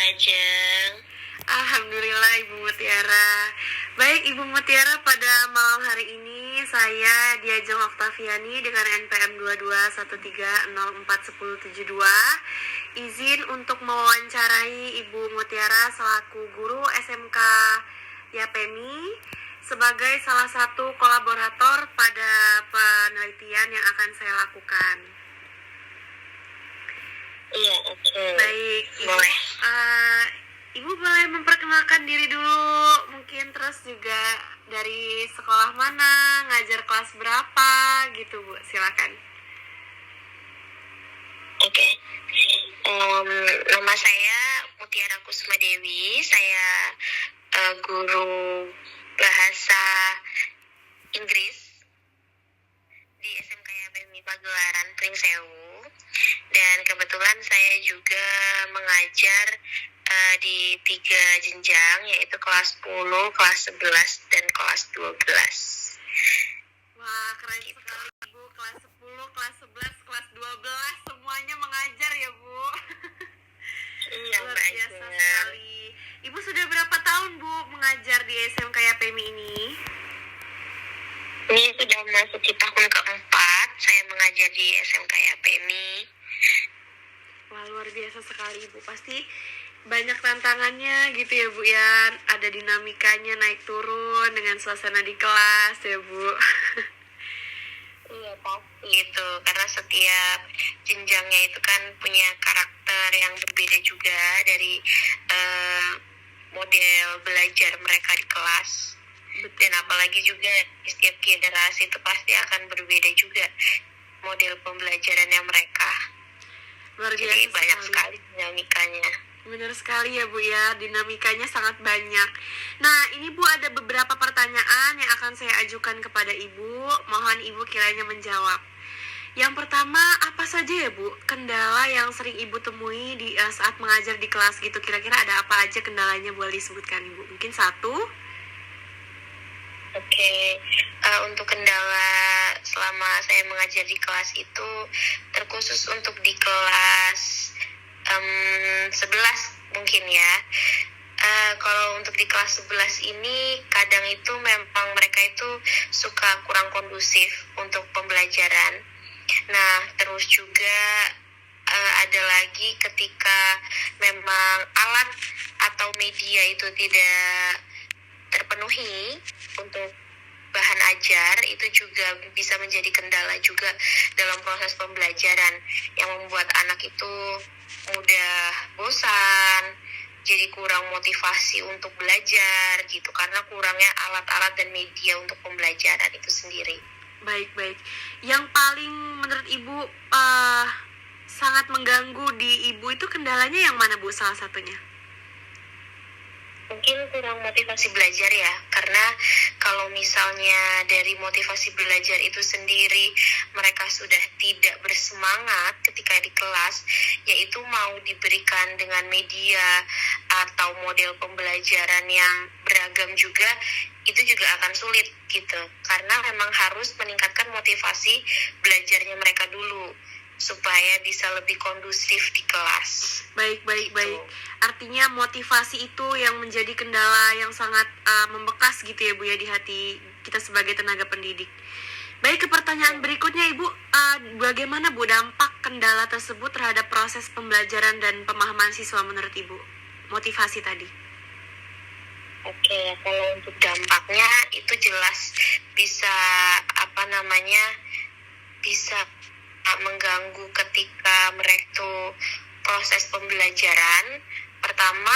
Ajeng. Alhamdulillah Ibu Mutiara. Baik Ibu Mutiara, pada malam hari ini saya Diajeng Oktaviani dengan NPM 2213041072 izin untuk mewawancarai Ibu Mutiara selaku guru SMK Yapemi sebagai salah satu kolaborator pada penelitian yang akan saya lakukan. Iya, oke. Baik, Ibu. Boleh. Ibu boleh memperkenalkan diri dulu, mungkin terus juga dari sekolah mana, ngajar kelas berapa, gitu Bu, silakan. Oke. Nama saya Mutiara Kusuma Dewi. Saya guru bahasa Inggris di SMK Yapemi Pagelaran Pringsewu. Dan kebetulan saya juga mengajar di 3 jenjang, yaitu kelas 10, kelas 11, dan kelas 12. Wah, keren sekali Bu, kelas 10, kelas 11, kelas 12, semuanya mengajar ya Bu. Iya, Luar Mbak biasa Ajeng. sekali. Ibu sudah berapa tahun Bu mengajar di SMK Yapemi ini? Ini sudah memasuki tahun keempat saya mengajar di SMK Yapemi. Wah, luar biasa sekali Bu, pasti banyak tantangannya gitu ya Bu ya, ada dinamikanya naik turun dengan suasana di kelas ya Bu. Iya, pasti itu, karena setiap jenjangnya itu kan punya karakter yang berbeda juga dari model belajar mereka di kelas. Dan apalagi juga di setiap generasi itu pasti akan berbeda juga model pembelajarannya mereka. Luar biasa Jadi banyak sekali dinamikanya. Benar sekali ya Bu ya, dinamikanya sangat banyak. Nah, ini Bu ada beberapa pertanyaan yang akan saya ajukan kepada Ibu. Mohon Ibu kiranya menjawab. Yang pertama, apa saja ya Bu kendala yang sering Ibu temui di saat mengajar di kelas gitu? Kira-kira ada apa aja kendalanya, boleh disebutkan Ibu? Mungkin satu? Oke, untuk kendala selama saya mengajar di kelas itu terkhusus untuk di kelas 11 mungkin ya. Kalau untuk di kelas 11 ini kadang itu memang mereka itu suka kurang kondusif untuk pembelajaran. Nah, terus juga ada lagi ketika memang alat atau media itu tidak terpenuhi untuk bahan ajar, itu juga bisa menjadi kendala juga dalam proses pembelajaran yang membuat anak itu mudah bosan, jadi kurang motivasi untuk belajar gitu, karena kurangnya alat-alat dan media untuk pembelajaran itu sendiri. Baik. Yang paling menurut Ibu sangat mengganggu di Ibu itu kendalanya yang mana Bu, salah satunya? Mungkin kurang motivasi belajar ya, karena kalau misalnya dari motivasi belajar itu sendiri mereka sudah tidak bersemangat ketika di kelas, yaitu mau diberikan dengan media atau model pembelajaran yang beragam juga, itu juga akan sulit gitu, karena memang harus meningkatkan motivasi belajarnya mereka dulu supaya bisa lebih kondusif di kelas. Baik. Artinya motivasi itu yang menjadi kendala yang sangat membekas gitu ya Bu ya di hati kita sebagai tenaga pendidik. Baik, ke pertanyaan berikutnya Ibu, bagaimana Bu dampak kendala tersebut terhadap proses pembelajaran dan pemahaman siswa menurut Ibu? Motivasi tadi. Oke, kalau untuk dampaknya itu jelas bisa bisa mengganggu ketika mereka tuh proses pembelajaran. Pertama,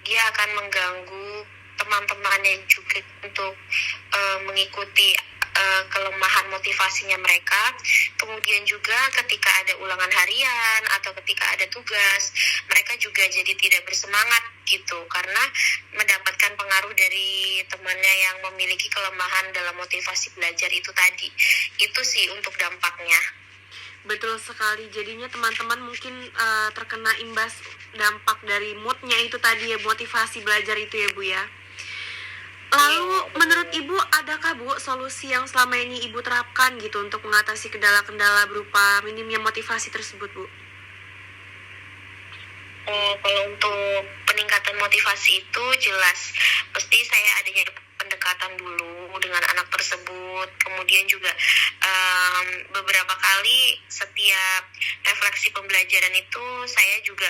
dia akan mengganggu teman-temannya juga untuk mengikuti kelemahan motivasinya mereka. Kemudian juga ketika ada ulangan harian atau ketika ada tugas, mereka juga jadi tidak bersemangat gitu, karena mendapatkan pengaruh dari temannya yang memiliki kelemahan dalam motivasi belajar itu tadi. Itu sih untuk dampaknya. Betul sekali, jadinya teman-teman mungkin terkena imbas dampak dari moodnya itu tadi ya, motivasi belajar itu ya Bu ya. Lalu menurut Ibu, adakah Bu solusi yang selama ini Ibu terapkan gitu untuk mengatasi kendala-kendala berupa minimnya motivasi tersebut Bu? Kalau untuk peningkatan motivasi itu jelas pasti saya adanya pendekatan dulu dengan anak tersebut, kemudian juga beberapa kali setiap refleksi pembelajaran itu saya juga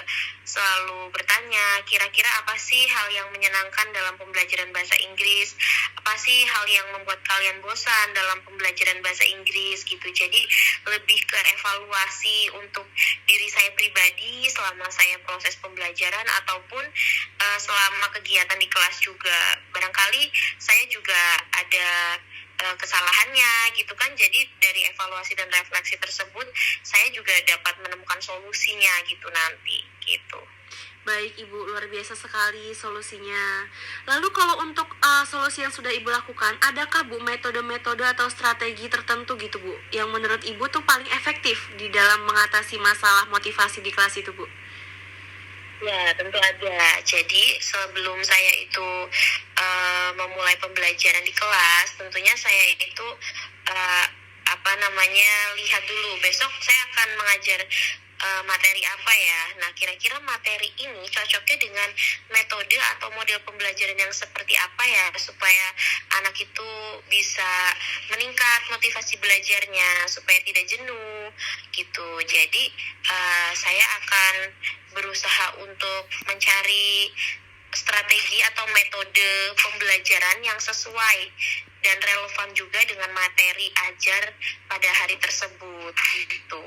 selalu bertanya, kira-kira apa sih hal yang menyenangkan dalam pembelajaran bahasa Inggris, apa sih hal yang membuat kalian bosan dalam pembelajaran bahasa Inggris gitu. Jadi lebih ke evaluasi untuk diri saya pribadi selama saya proses pembelajaran ataupun selama kegiatan di kelas juga. Barangkali saya juga ada kesalahannya gitu kan, jadi dari evaluasi dan refleksi tersebut saya juga dapat menemukan solusinya gitu nanti gitu. Baik Ibu, luar biasa sekali solusinya. Lalu kalau untuk solusi yang sudah Ibu lakukan, adakah Bu metode-metode atau strategi tertentu gitu Bu, yang menurut Ibu tuh paling efektif di dalam mengatasi masalah motivasi di kelas itu Bu? Ya, tentu ada. Jadi sebelum saya itu memulai pembelajaran di kelas, tentunya saya itu uh, lihat dulu besok saya akan mengajar materi apa ya. Nah, kira-kira materi ini cocoknya dengan metode atau model pembelajaran yang seperti apa ya, supaya anak itu bisa meningkat motivasi belajarnya, supaya tidak jenuh gitu. Jadi saya akan berusaha untuk mencari strategi atau metode pembelajaran yang sesuai dan relevan juga dengan materi ajar pada hari tersebut gitu.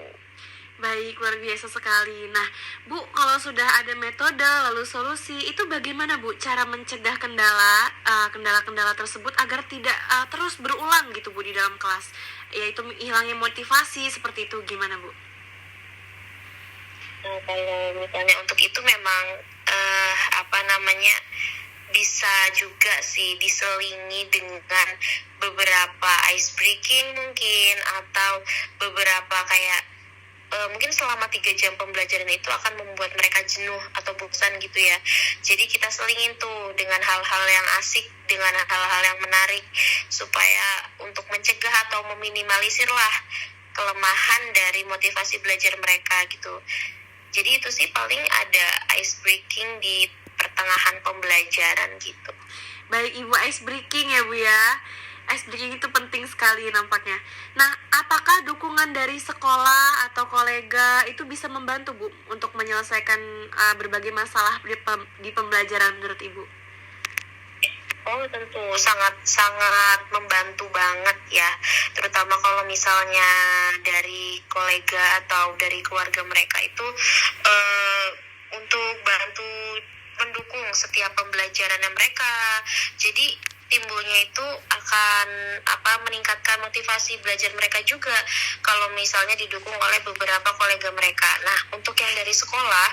Baik, luar biasa sekali. Nah, Bu, kalau sudah ada metode lalu solusi, itu bagaimana Bu cara mencegah kendala-kendala tersebut agar tidak terus berulang gitu Bu di dalam kelas? Yaitu hilangnya motivasi seperti itu, gimana Bu? Nah, kalau misalnya untuk itu memang bisa juga sih diselingi dengan beberapa ice breaking mungkin, atau beberapa kayak mungkin selama 3 jam pembelajaran itu akan membuat mereka jenuh atau bosan gitu ya. Jadi kita selingin tuh dengan hal-hal yang asik, dengan hal-hal yang menarik, supaya untuk mencegah atau meminimalisir lah kelemahan dari motivasi belajar mereka gitu. Jadi itu sih paling ada ice breaking di pertengahan pembelajaran gitu. Baik Ibu, ice breaking ya Bu ya. Ice breaking itu penting sekali nampaknya. Nah, apakah dukungan dari sekolah atau kolega itu bisa membantu Bu untuk menyelesaikan berbagai masalah di pembelajaran menurut Ibu? Oh, tentu sangat membantu banget ya, terutama kalau misalnya dari kolega atau dari keluarga mereka itu untuk bantu mendukung setiap pembelajarannya mereka. Jadi timbulnya itu akan meningkatkan motivasi belajar mereka juga kalau misalnya didukung oleh beberapa kolega mereka. Nah, untuk yang dari sekolah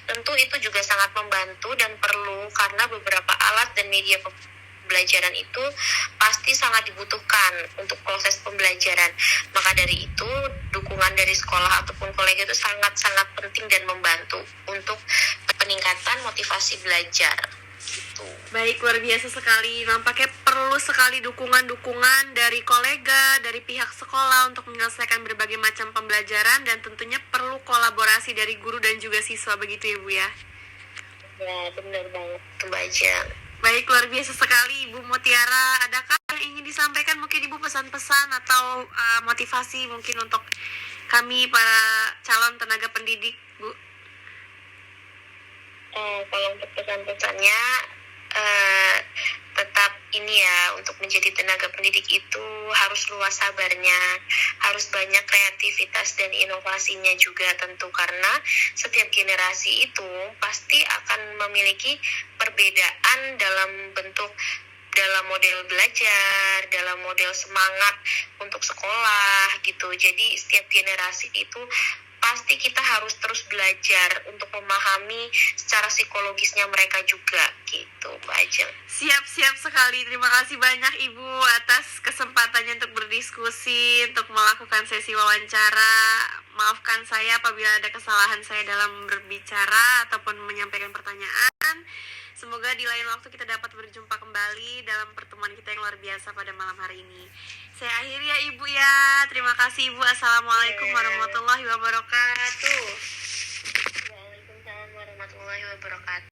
tentu itu juga sangat membantu dan perlu, karena beberapa alat dan media pembelajaran itu pasti sangat dibutuhkan untuk proses pembelajaran. Maka dari itu, dukungan dari sekolah ataupun kolega itu sangat-sangat penting dan membantu untuk peningkatan motivasi belajar. Gitu. Baik, luar biasa sekali. Nampaknya perlu sekali dukungan-dukungan dari kolega, dari pihak sekolah untuk menyelesaikan berbagai macam pembelajaran, dan tentunya perlu kolaborasi dari guru dan juga siswa, begitu ya Bu ya? Ya, benar banget Mbak Ajeng. Baik, luar biasa sekali Ibu Mutiara. Adakah yang ingin disampaikan, mungkin Ibu pesan-pesan atau motivasi mungkin untuk kami para calon tenaga pendidik, Bu? Kalau untuk pesan-pesannya, tetap ini ya, untuk menjadi tenaga pendidik itu harus luas sabarnya, harus banyak kreativitas dan inovasinya juga tentu, karena setiap generasi itu pasti akan memiliki perbedaan dalam model belajar, dalam model semangat untuk sekolah gitu. Jadi setiap generasi itu pasti kita harus terus belajar untuk memahami secara psikologisnya mereka juga gitu, Mbak Ajeng. Siap sekali. Terima kasih banyak Ibu atas kesempatannya untuk berdiskusi, untuk melakukan sesi wawancara. Maafkan saya apabila ada kesalahan saya dalam berbicara ataupun menyampaikan pertanyaan. Semoga di lain waktu kita dapat berjumpa kembali dalam pertemuan kita yang luar biasa pada malam hari ini. Saya akhiri ya Ibu ya. Terima kasih Ibu. Assalamualaikum warahmatullahi wabarakatuh. Waalaikumsalam warahmatullahi warahmatullahi wabarakatuh.